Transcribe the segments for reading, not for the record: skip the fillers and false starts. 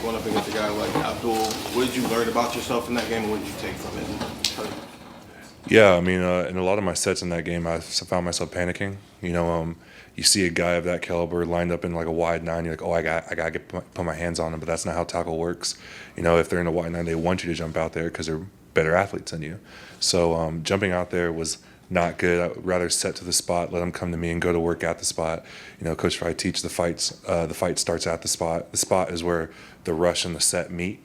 going up against a guy like Abdul. What did you learn about yourself in that game, and what did you take from it? Yeah, I mean, in a lot of my sets in that game, I found myself panicking. You see a guy of that caliber lined up in like a wide nine, you're like, oh, I got to put my hands on him, but that's not how tackle works. If they're in a wide nine, they want you to jump out there because they're better athletes than you. So jumping out there was not good. I'd rather set to the spot, let them come to me, and go to work at the spot. Coach Fry teach the fights. The fight starts at the spot. The spot is where the rush and the set meet.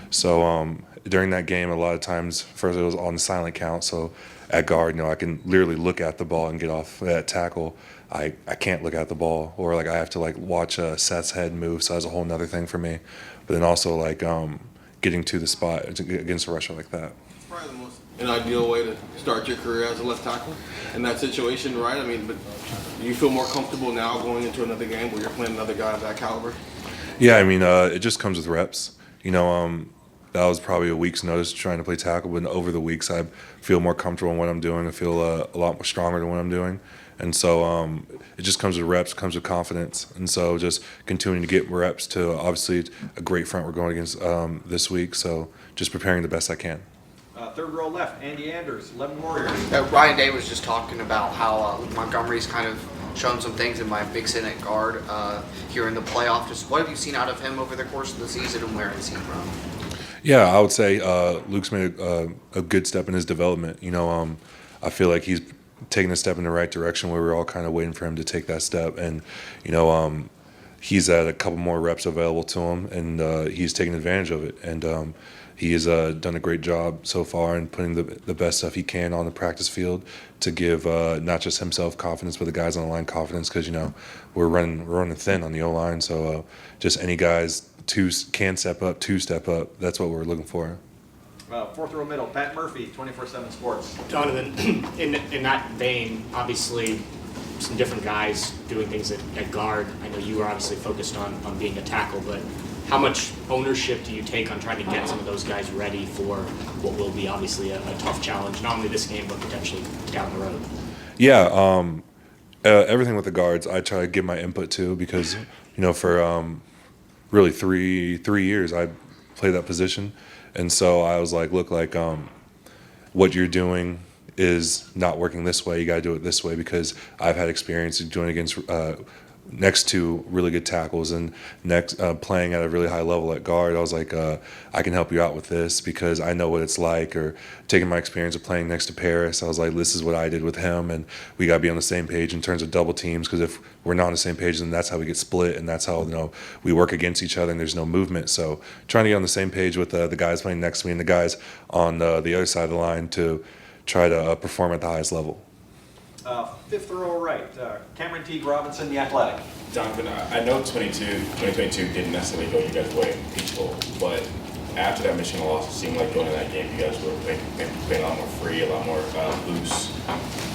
So during that game, a lot of times, first it was on the silent count. So at guard, I can literally look at the ball and get off that tackle. I can't look at the ball, or like I have to like watch Seth's head move. So that's a whole nother thing for me. But then also like getting to the spot against a rusher like that. Probably the most an ideal way to start your career as a left tackle in that situation, right? I mean, but do you feel more comfortable now going into another game where you're playing another guy of that caliber? Yeah, I mean, it just comes with reps. That was probably a week's notice trying to play tackle, but over the weeks I feel more comfortable in what I'm doing. I feel a lot more stronger than what I'm doing. And so it just comes with reps, comes with confidence. And so just continuing to get reps to obviously a great front we're going against this week. So just preparing the best I can. Third row left, Andy Anders, 11 Warriors. Ryan Day was just talking about how Montgomery's kind of shown some things in my big in at guard here in the playoff. Just what have you seen out of him over the course of the season, and where has he grown? Yeah, I would say Luke's made a good step in his development. I feel like he's taking a step in the right direction where we're all kind of waiting for him to take that step. And, he's had a couple more reps available to him, and he's taken advantage of it. And he has done a great job so far in putting the best stuff he can on the practice field to give not just himself confidence, but the guys on the line confidence, because, we're running thin on the O-line. So just any guys two step up. That's what we're looking for. Fourth row middle, Pat Murphy, 24/7 Sports. Donovan, in that vein, obviously some different guys doing things at guard. I know you are obviously focused on being a tackle, but how much ownership do you take on trying to get some of those guys ready for what will be obviously a tough challenge, not only this game, but potentially down the road? Yeah, everything with the guards, I try to give my input to, because, for really three years I played that position. And so I was like, look, like what you're doing is not working this way. You got to do it this way, because I've had experience doing against next to really good tackles and playing at a really high level at guard. I was like, I can help you out with this because I know what it's like. Or taking my experience of playing next to Paris, I was like, this is what I did with him, and we got to be on the same page in terms of double teams, because if we're not on the same page, then that's how we get split, and that's how we work against each other and there's no movement. So trying to get on the same page with the guys playing next to me and the guys on the other side of the line to try to perform at the highest level. Fifth row right, Cameron Teague Robinson, The Athletic. Donovan, I know 2022 didn't necessarily go your guys' way in people, but after that Michigan loss, it seemed like going in that game, you guys were playing a lot more free, a lot more loose.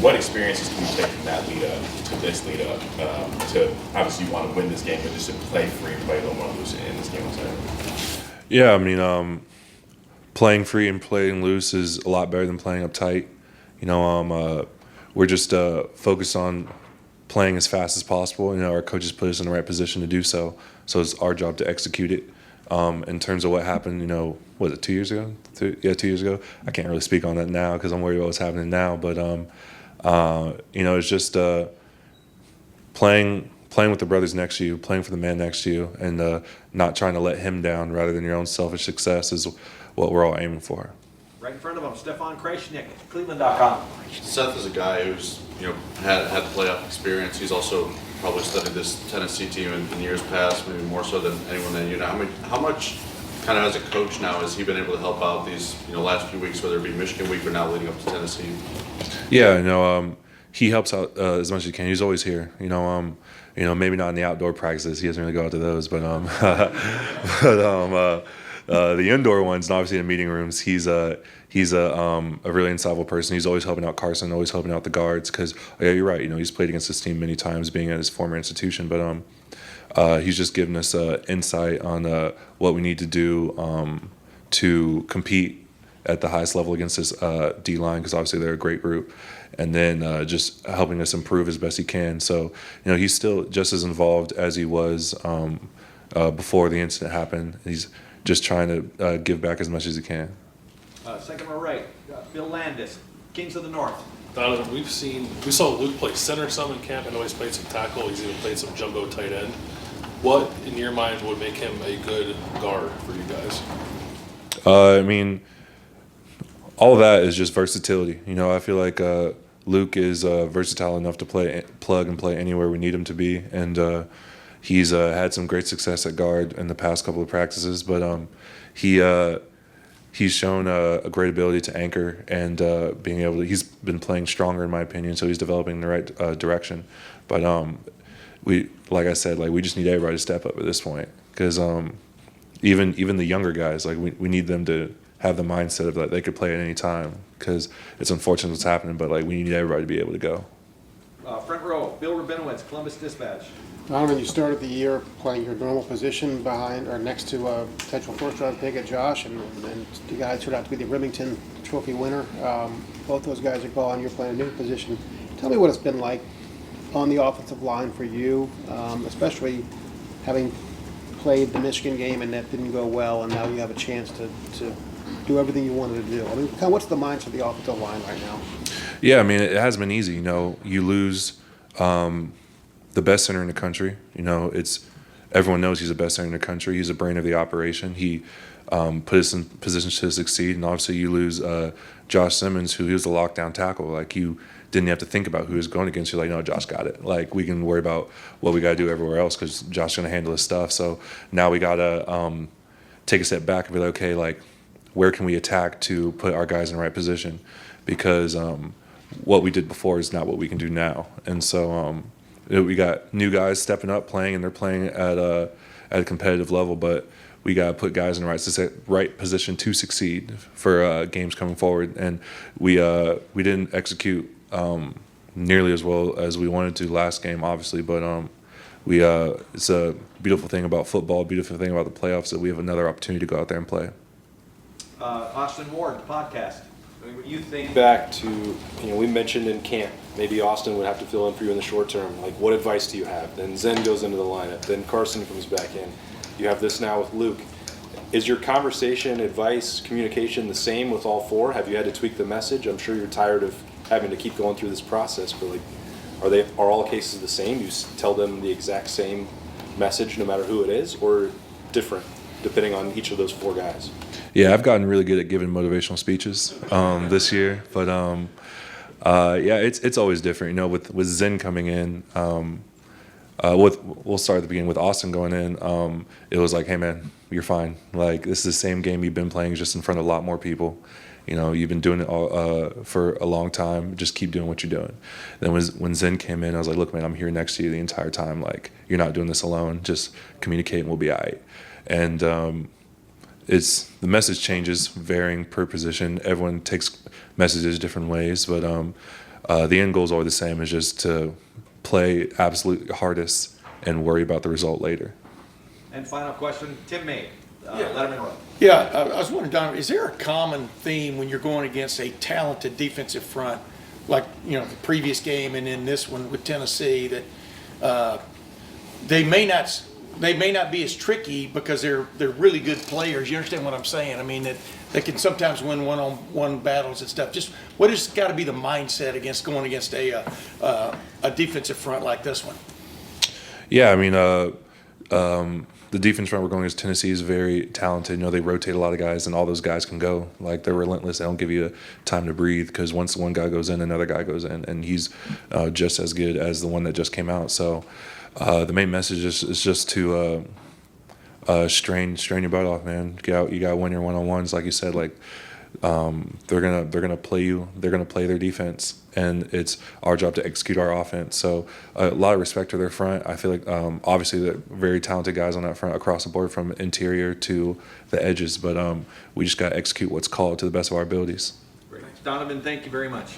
What experiences can you take from that lead up to this lead up to obviously you want to win this game, but just to play free, play a little more loose in this game on Saturday? Yeah, I mean, playing free and playing loose is a lot better than playing uptight. We're just focused on playing as fast as possible. Our coaches put us in the right position to do so. So it's our job to execute it. In terms of what happened, was it 2 years ago? 2 years ago. I can't really speak on that now because I'm worried about what's happening now. But it's just playing with the brothers next to you, playing for the man next to you, and not trying to let him down rather than your own selfish success is what we're all aiming for. Right in front of him, Stefan Krasnick, Cleveland.com. Seth is a guy who's had playoff experience. He's also probably studied this Tennessee team in years past, maybe more so than anyone that you know. How much, kind of as a coach now, has he been able to help out these last few weeks, whether it be Michigan week or now leading up to Tennessee? Yeah, he helps out as much as he can. He's always here. Maybe not in the outdoor practices. He doesn't really go out to those, but the indoor ones, and obviously in the meeting rooms, he's a really insightful person. He's always helping out Carson, always helping out the guards, because yeah, you're right. He's played against this team many times, being at his former institution. But he's just given us insight on what we need to do to compete at the highest level against this D-line, because obviously they're a great group, and then just helping us improve as best he can. So he's still just as involved as he was before the incident happened. He's just trying to give back as much as he can. Second row right, Bill Landis, Kings of the North. Donovan, we saw Luke play center some in camp. I know he's played some tackle. He's even played some jumbo tight end. What, in your mind, would make him a good guard for you guys? I mean, all of that is just versatility. You know, I feel like Luke is versatile enough to plug and play anywhere we need him to be, and he's had some great success at guard in the past couple of practices. But he's shown a great ability to anchor and being able to. He's been playing stronger, in my opinion, so he's developing in the right direction. But like I said, we just need everybody to step up at this point, because even the younger guys, we need them to have the mindset of that they could play at any time, because it's unfortunate what's happening, but we need everybody to be able to go. Front row, Bill Rabinowitz, Columbus Dispatch. Donovan, you started the year playing your normal position behind or next to potential first-round pick at Josh, and the guy turned out to be the Remington Trophy winner. Both those guys are gone. You're playing a new position. Tell me what it's been like on the offensive line for you, especially having played the Michigan game and that didn't go well, and now you have a chance to do everything you wanted to do. I mean, what's the mindset of the offensive line right now? Yeah, I mean, it has been easy. You know, you lose the best center in the country. You know, everyone knows he's the best center in the country. He's the brain of the operation. He put us in positions to succeed. And obviously, you lose Josh Simmons, who was the lockdown tackle. You didn't have to think about who he was going against. You're like, no, Josh got it. We can worry about what we got to do everywhere else, because Josh's going to handle his stuff. So now we got to take a step back and be like, okay, where can we attack to put our guys in the right position? Because what we did before is not what we can do now. And so we got new guys stepping up, playing, and they're playing at a competitive level. But we got to put guys in the right position to succeed for games coming forward. And we didn't execute nearly as well as we wanted to last game, obviously. But it's a beautiful thing about football, beautiful thing about the playoffs, that we have another opportunity to go out there and play. Austin Ward, the podcast. I mean, what you think? Back to, we mentioned in camp, maybe Austin would have to fill in for you in the short term. What advice do you have? Then Zen goes into the lineup. Then Carson comes back in. You have this now with Luke. Is your conversation, advice, communication the same with all four? Have you had to tweak the message? I'm sure you're tired of having to keep going through this process, but are all cases the same? You tell them the exact same message no matter who it is, or different depending on each of those four guys? Yeah, I've gotten really good at giving motivational speeches this year, but yeah, it's always different. With Zen coming in, we'll start at the beginning with Austin going in. It was like, hey man, you're fine. This is the same game you've been playing, just in front of a lot more people. You've been doing it all, for a long time. Just keep doing what you're doing. Then when Zen came in, I was like, look man, I'm here next to you the entire time. You're not doing this alone. Just communicate and we'll be all right. And the message changes varying per position. Everyone takes messages different ways, but the end goals are the same. Is just to play absolute hardest and worry about the result later. And final question, Tim May, Letterman Road. Yeah, I was wondering, Donovan, is there a common theme when you're going against a talented defensive front, the previous game and in this one with Tennessee, that they may not be as tricky because they're really good players? You understand what I'm saying? I mean, that they can sometimes win one-on-one battles and stuff. Just what has got to be the mindset going against a defensive front like this one? Yeah, I mean, the defense front we're going against Tennessee is very talented. They rotate a lot of guys, and all those guys can go. They're relentless. They don't give you time to breathe, because once one guy goes in, another guy goes in, and he's just as good as the one that just came out. So the main message is just to strain your butt off, man. Get out. You got to win your one-on-ones, like you said. They're gonna play you. They're gonna play their defense, and it's our job to execute our offense. So a lot of respect to their front. I feel like obviously they're very talented guys on that front across the board, from interior to the edges. But we just got to execute what's called to the best of our abilities. Great. Donovan, thank you very much.